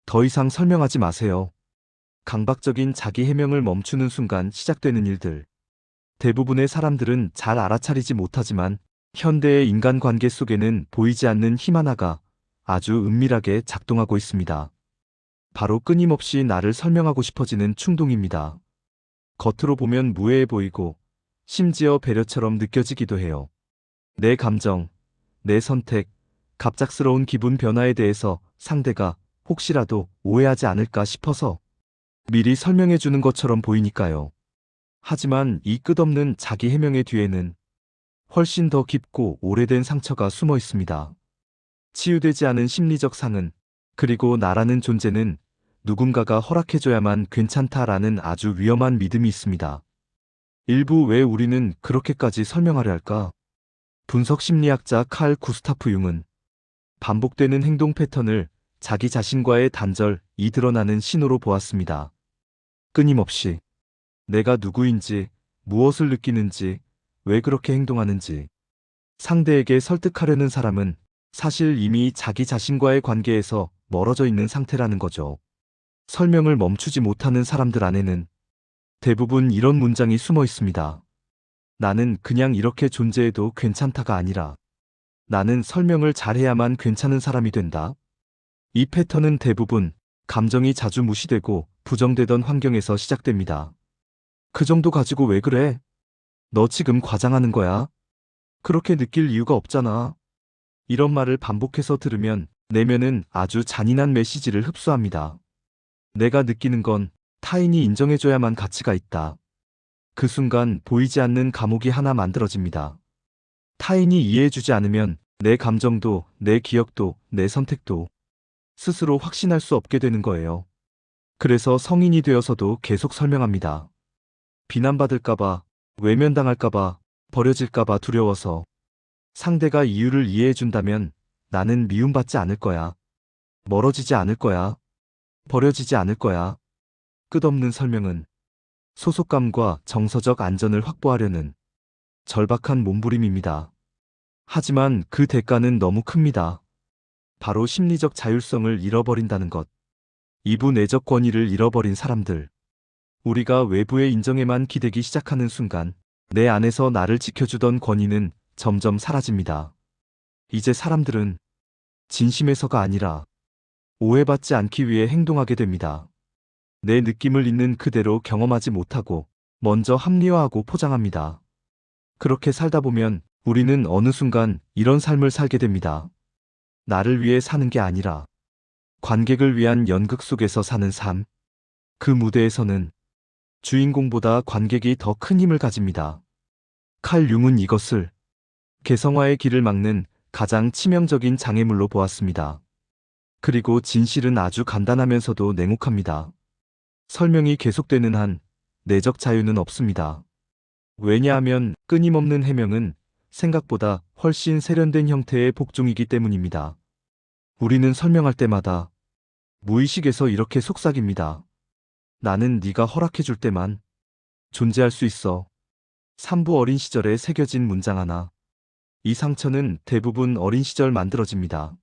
더 이상 설명하지 마세요. 강박적인 자기 해명을 멈추는 순간 시작되는 일들. 대부분의 사람들은 잘 알아차리지 못하지만 현대의 인간관계 속에는 보이지 않는 힘 하나가 아주 은밀하게 작동하고 있습니다. 바로 끊임없이 나를 설명하고 싶어지는 충동입니다. 겉으로 보면 무해해 보이고 심지어 배려처럼 느껴지기도 해요. 내 감정, 내 선택, 갑작스러운 기분 변화에 대해서 상대가 혹시라도 오해하지 않을까 싶어서 미리 설명해 주는 것처럼 보이니까요. 하지만 이 끝없는 자기 해명의 뒤에는 훨씬 더 깊고 오래된 상처가 숨어 있습니다. 치유되지 않은 심리적 상흔, 그리고 나라는 존재는 누군가가 허락해줘야만 괜찮다라는 아주 위험한 믿음이 있습니다. 일부 왜 우리는 그렇게까지 설명하려 할까? 분석 심리학자 칼 구스타프 융은 반복되는 행동 패턴을 자기 자신과의 단절이 드러나는 신호로 보았습니다. 끊임없이 내가 누구인지, 무엇을 느끼는지, 왜 그렇게 행동하는지. 상대에게 설득하려는 사람은 사실 이미 자기 자신과의 관계에서 멀어져 있는 상태라는 거죠. 설명을 멈추지 못하는 사람들 안에는 대부분 이런 문장이 숨어 있습니다. 나는 그냥 이렇게 존재해도 괜찮다가 아니라 나는 설명을 잘해야만 괜찮은 사람이 된다. 이 패턴은 대부분 감정이 자주 무시되고 부정되던 환경에서 시작됩니다. 그 정도 가지고 왜 그래? 너 지금 과장하는 거야? 그렇게 느낄 이유가 없잖아. 이런 말을 반복해서 들으면 내면은 아주 잔인한 메시지를 흡수합니다. 내가 느끼는 건 타인이 인정해줘야만 가치가 있다. 그 순간 보이지 않는 감옥이 하나 만들어집니다. 타인이 이해해주지 않으면 내 감정도, 내 기억도, 내 선택도 스스로 확신할 수 없게 되는 거예요. 그래서 성인이 되어서도 계속 설명합니다. 비난받을까봐, 외면당할까봐, 버려질까봐 두려워서. 상대가 이유를 이해해준다면 나는 미움받지 않을 거야. 멀어지지 않을 거야. 버려지지 않을 거야. 끝없는 설명은 소속감과 정서적 안전을 확보하려는 절박한 몸부림입니다. 하지만 그 대가는 너무 큽니다. 바로 심리적 자율성을 잃어버린다는 것. 이부 내적 권위를 잃어버린 사람들. 우리가 외부의 인정에만 기대기 시작하는 순간 내 안에서 나를 지켜주던 권위는 점점 사라집니다. 이제 사람들은 진심에서가 아니라 오해받지 않기 위해 행동하게 됩니다. 내 느낌을 있는 그대로 경험하지 못하고 먼저 합리화하고 포장합니다. 그렇게 살다 보면 우리는 어느 순간 이런 삶을 살게 됩니다. 나를 위해 사는 게 아니라 관객을 위한 연극 속에서 사는 삶. 그 무대에서는 주인공보다 관객이 더 큰 힘을 가집니다. 칼 융은 이것을 개성화의 길을 막는 가장 치명적인 장애물로 보았습니다. 그리고 진실은 아주 간단하면서도 냉혹합니다. 설명이 계속되는 한 내적 자유는 없습니다. 왜냐하면 끊임없는 해명은 생각보다 훨씬 세련된 형태의 복종이기 때문입니다. 우리는 설명할 때마다 무의식에서 이렇게 속삭입니다. 나는 네가 허락해줄 때만 존재할 수 있어. 3부 어린 시절에 새겨진 문장 하나. 이 상처는 대부분 어린 시절 만들어집니다.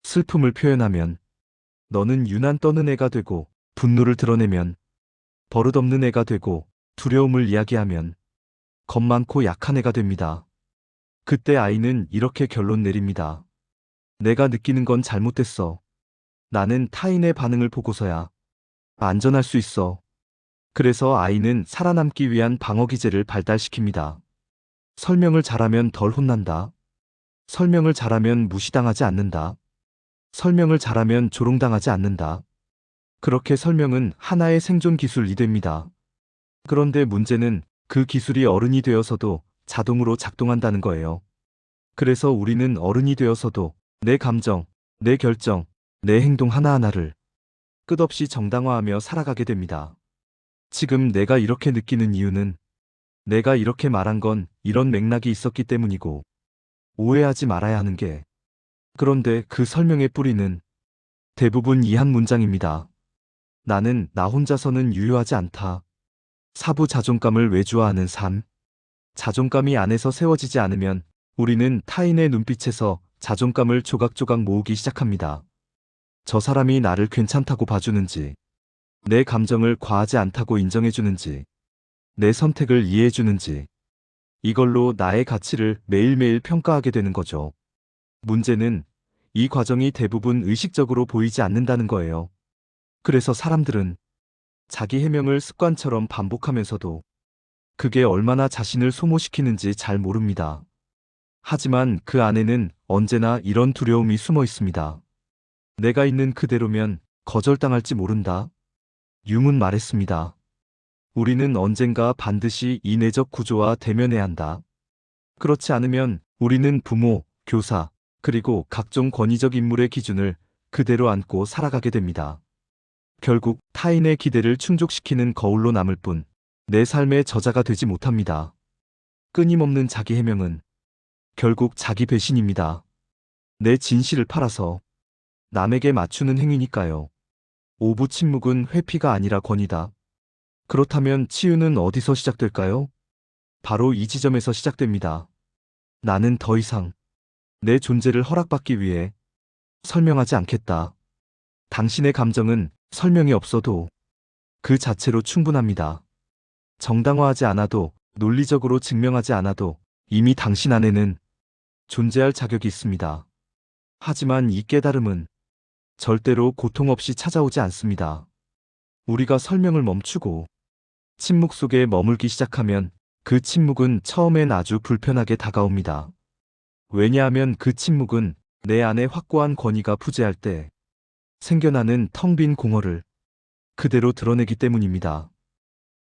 슬픔을 표현하면 너는 유난 떠는 애가 되고, 분노를 드러내면 버릇없는 애가 되고, 두려움을 이야기하면 겁 많고 약한 애가 됩니다. 그때 아이는 이렇게 결론 내립니다. 내가 느끼는 건 잘못됐어. 나는 타인의 반응을 보고서야 안전할 수 있어. 그래서 아이는 살아남기 위한 방어 기제를 발달시킵니다. 설명을 잘하면 덜 혼난다. 설명을 잘하면 무시당하지 않는다. 설명을 잘하면 조롱당하지 않는다. 그렇게 설명은 하나의 생존 기술이 됩니다. 그런데 문제는 그 기술이 어른이 되어서도 자동으로 작동한다는 거예요. 그래서 우리는 어른이 되어서도 내 감정, 내 결정, 내 행동 하나하나를 끝없이 정당화하며 살아가게 됩니다. 지금 내가 이렇게 느끼는 이유는 내가 이렇게 말한 건 이런 맥락이 있었기 때문이고, 오해하지 말아야 하는 게. 그런데 그 설명의 뿌리는 대부분 이 한 문장입니다. 나는 나 혼자서는 유효하지 않다. 사부 자존감을 외주화하는 삶. 자존감이 안에서 세워지지 않으면 우리는 타인의 눈빛에서 자존감을 조각조각 모으기 시작합니다. 저 사람이 나를 괜찮다고 봐주는지, 내 감정을 과하지 않다고 인정해주는지, 내 선택을 이해해주는지, 이걸로 나의 가치를 매일매일 평가하게 되는 거죠. 문제는 이 과정이 대부분 의식적으로 보이지 않는다는 거예요. 그래서 사람들은 자기 해명을 습관처럼 반복하면서도 그게 얼마나 자신을 소모시키는지 잘 모릅니다. 하지만 그 안에는 언제나 이런 두려움이 숨어 있습니다. 내가 있는 그대로면 거절당할지 모른다. 융은 말했습니다. 우리는 언젠가 반드시 이 내적 구조와 대면해야 한다. 그렇지 않으면 우리는 부모, 교사, 그리고 각종 권위적 인물의 기준을 그대로 안고 살아가게 됩니다. 결국 타인의 기대를 충족시키는 거울로 남을 뿐 내 삶의 저자가 되지 못합니다. 끊임없는 자기 해명은 결국 자기 배신입니다. 내 진실을 팔아서 남에게 맞추는 행위니까요. 오부 침묵은 회피가 아니라 권위다. 그렇다면 치유는 어디서 시작될까요? 바로 이 지점에서 시작됩니다. 나는 더 이상 내 존재를 허락받기 위해 설명하지 않겠다. 당신의 감정은 설명이 없어도 그 자체로 충분합니다. 정당화하지 않아도, 논리적으로 증명하지 않아도 이미 당신 안에는 존재할 자격이 있습니다. 하지만 이 깨달음은 절대로 고통 없이 찾아오지 않습니다. 우리가 설명을 멈추고 침묵 속에 머물기 시작하면 그 침묵은 처음엔 아주 불편하게 다가옵니다. 왜냐하면 그 침묵은 내 안에 확고한 권위가 부재할 때 생겨나는 텅 빈 공허를 그대로 드러내기 때문입니다.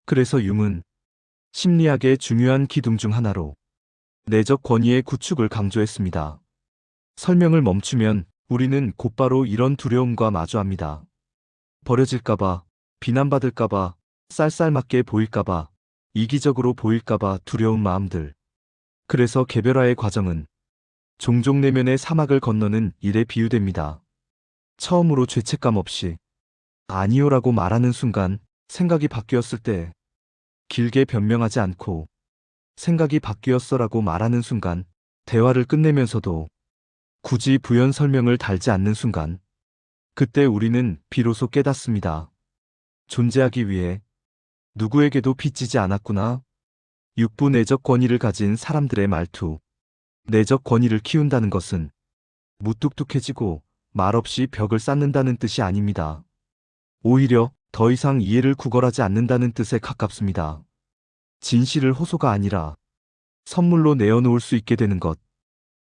그래서 융은 심리학의 중요한 기둥 중 하나로 내적 권위의 구축을 강조했습니다. 설명을 멈추면 우리는 곧바로 이런 두려움과 마주합니다. 버려질까봐, 비난받을까봐, 쌀쌀맞게 보일까봐, 이기적으로 보일까봐 두려운 마음들. 그래서 개별화의 과정은 종종 내면의 사막을 건너는 일에 비유됩니다. 처음으로 죄책감 없이 아니요라고 말하는 순간 생각이 바뀌었을 때, 길게 변명하지 않고 생각이 바뀌었어라고 말하는 순간, 대화를 끝내면서도 굳이 부연 설명을 달지 않는 순간, 그때 우리는 비로소 깨닫습니다. 존재하기 위해 누구에게도 빚지지 않았구나. 육부 내적 권위를 가진 사람들의 말투. 내적 권위를 키운다는 것은 무뚝뚝해지고 말없이 벽을 쌓는다는 뜻이 아닙니다. 오히려 더 이상 이해를 구걸하지 않는다는 뜻에 가깝습니다. 진실을 호소가 아니라 선물로 내어놓을 수 있게 되는 것.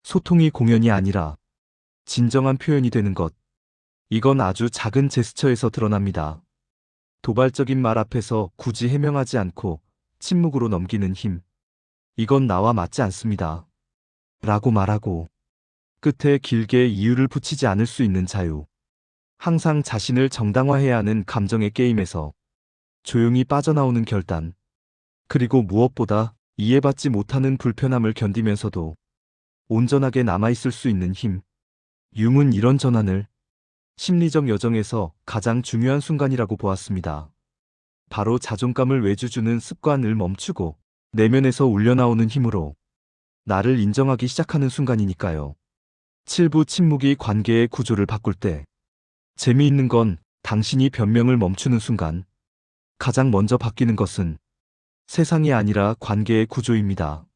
소통이 공연이 아니라 진정한 표현이 되는 것. 이건 아주 작은 제스처에서 드러납니다. 도발적인 말 앞에서 굳이 해명하지 않고 침묵으로 넘기는 힘. 이건 나와 맞지 않습니다. 라고 말하고 끝에 길게 이유를 붙이지 않을 수 있는 자유. 항상 자신을 정당화해야 하는 감정의 게임에서 조용히 빠져나오는 결단. 그리고 무엇보다 이해받지 못하는 불편함을 견디면서도 온전하게 남아있을 수 있는 힘. 융은 이런 전환을 심리적 여정에서 가장 중요한 순간이라고 보았습니다. 바로 자존감을 외주주는 습관을 멈추고 내면에서 울려나오는 힘으로 나를 인정하기 시작하는 순간이니까요. 7부 침묵이 관계의 구조를 바꿀 때 재미있는 건 당신이 변명을 멈추는 순간 가장 먼저 바뀌는 것은 세상이 아니라 관계의 구조입니다.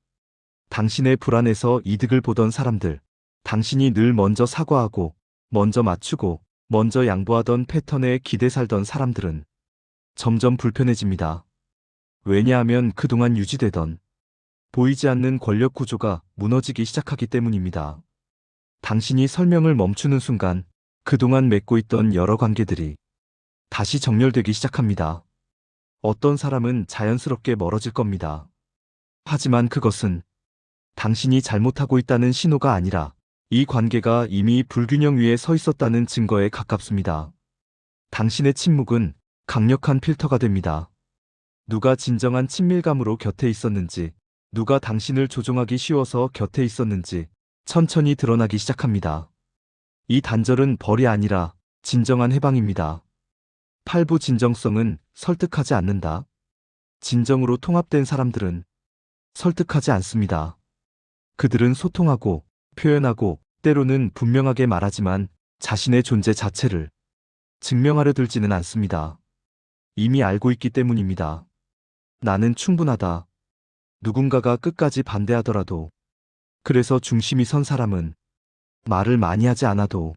당신의 불안에서 이득을 보던 사람들, 당신이 늘 먼저 사과하고 먼저 맞추고 먼저 양보하던 패턴에 기대 살던 사람들은 점점 불편해집니다. 왜냐하면 그동안 유지되던 보이지 않는 권력 구조가 무너지기 시작하기 때문입니다. 당신이 설명을 멈추는 순간 그동안 맺고 있던 여러 관계들이 다시 정렬되기 시작합니다. 어떤 사람은 자연스럽게 멀어질 겁니다. 하지만 그것은 당신이 잘못하고 있다는 신호가 아니라 이 관계가 이미 불균형 위에 서 있었다는 증거에 가깝습니다. 당신의 침묵은 강력한 필터가 됩니다. 누가 진정한 친밀감으로 곁에 있었는지, 누가 당신을 조종하기 쉬워서 곁에 있었는지 천천히 드러나기 시작합니다. 이 단절은 벌이 아니라 진정한 해방입니다. 8부 진정성은 설득하지 않는다. 진정으로 통합된 사람들은 설득하지 않습니다. 그들은 소통하고 표현하고 때로는 분명하게 말하지만 자신의 존재 자체를 증명하려 들지는 않습니다. 이미 알고 있기 때문입니다. 나는 충분하다. 누군가가 끝까지 반대하더라도, 그래서 중심이 선 사람은 말을 많이 하지 않아도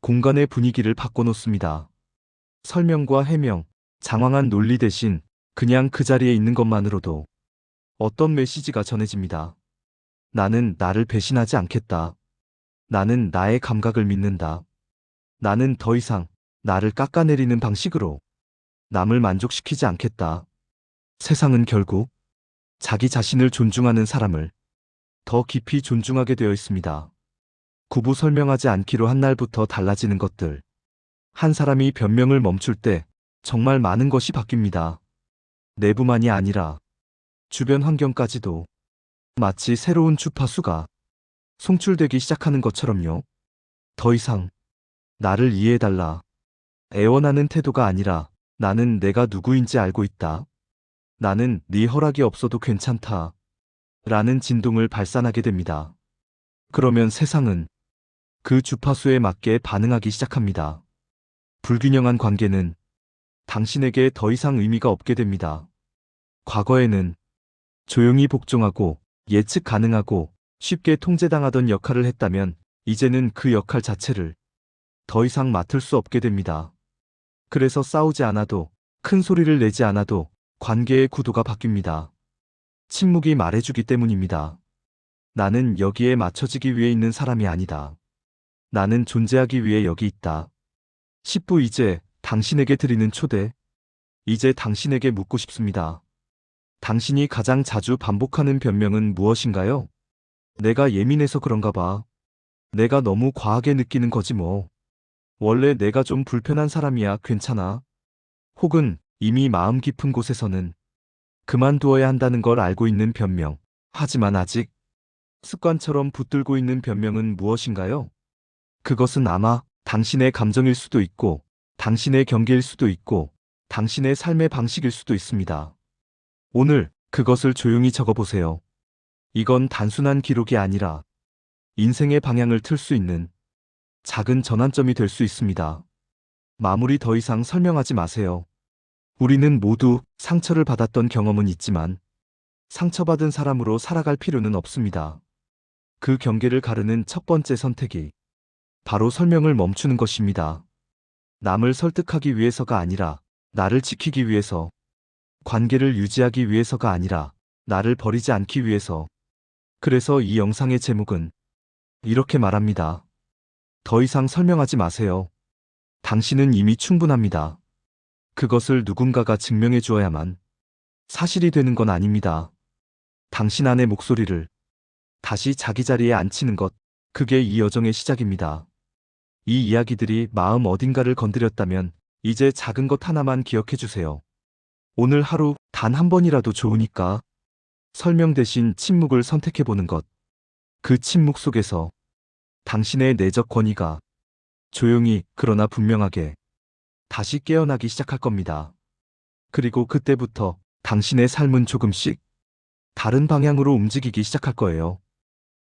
공간의 분위기를 바꿔놓습니다. 설명과 해명, 장황한 논리 대신 그냥 그 자리에 있는 것만으로도 어떤 메시지가 전해집니다. 나는 나를 배신하지 않겠다. 나는 나의 감각을 믿는다. 나는 더 이상 나를 깎아내리는 방식으로 남을 만족시키지 않겠다. 세상은 결국 자기 자신을 존중하는 사람을 더 깊이 존중하게 되어 있습니다. 구부 설명하지 않기로 한 날부터 달라지는 것들. 한 사람이 변명을 멈출 때 정말 많은 것이 바뀝니다. 내부만이 아니라 주변 환경까지도. 마치 새로운 주파수가 송출되기 시작하는 것처럼요. 더 이상 나를 이해해달라. 애원하는 태도가 아니라 나는 내가 누구인지 알고 있다. 나는 네 허락이 없어도 괜찮다. 라는 진동을 발산하게 됩니다. 그러면 세상은 그 주파수에 맞게 반응하기 시작합니다. 불균형한 관계는 당신에게 더 이상 의미가 없게 됩니다. 과거에는 조용히 복종하고 예측 가능하고 쉽게 통제당하던 역할을 했다면 이제는 그 역할 자체를 더 이상 맡을 수 없게 됩니다. 그래서 싸우지 않아도, 큰 소리를 내지 않아도 관계의 구도가 바뀝니다. 침묵이 말해주기 때문입니다. 나는 여기에 맞춰지기 위해 있는 사람이 아니다. 나는 존재하기 위해 여기 있다. 10부 이제 당신에게 드리는 초대. 이제 당신에게 묻고 싶습니다. 당신이 가장 자주 반복하는 변명은 무엇인가요? 내가 예민해서 그런가 봐. 내가 너무 과하게 느끼는 거지 뭐. 원래 내가 좀 불편한 사람이야, 괜찮아. 혹은 이미 마음 깊은 곳에서는 그만두어야 한다는 걸 알고 있는 변명. 하지만 아직 습관처럼 붙들고 있는 변명은 무엇인가요? 그것은 아마 당신의 감정일 수도 있고, 당신의 경계일 수도 있고, 당신의 삶의 방식일 수도 있습니다. 오늘 그것을 조용히 적어보세요. 이건 단순한 기록이 아니라 인생의 방향을 틀 수 있는 작은 전환점이 될 수 있습니다. 마무리 더 이상 설명하지 마세요. 우리는 모두 상처를 받았던 경험은 있지만 상처받은 사람으로 살아갈 필요는 없습니다. 그 경계를 가르는 첫 번째 선택이 바로 설명을 멈추는 것입니다. 남을 설득하기 위해서가 아니라 나를 지키기 위해서, 관계를 유지하기 위해서가 아니라 나를 버리지 않기 위해서. 그래서 이 영상의 제목은 이렇게 말합니다. 더 이상 설명하지 마세요. 당신은 이미 충분합니다. 그것을 누군가가 증명해 주어야만 사실이 되는 건 아닙니다. 당신 안의 목소리를 다시 자기 자리에 앉히는 것, 그게 이 여정의 시작입니다. 이 이야기들이 마음 어딘가를 건드렸다면 이제 작은 것 하나만 기억해 주세요. 오늘 하루 단 한 번이라도 좋으니까 설명 대신 침묵을 선택해 보는 것. 그 침묵 속에서 당신의 내적 권위가 조용히, 그러나 분명하게 다시 깨어나기 시작할 겁니다. 그리고 그때부터 당신의 삶은 조금씩 다른 방향으로 움직이기 시작할 거예요.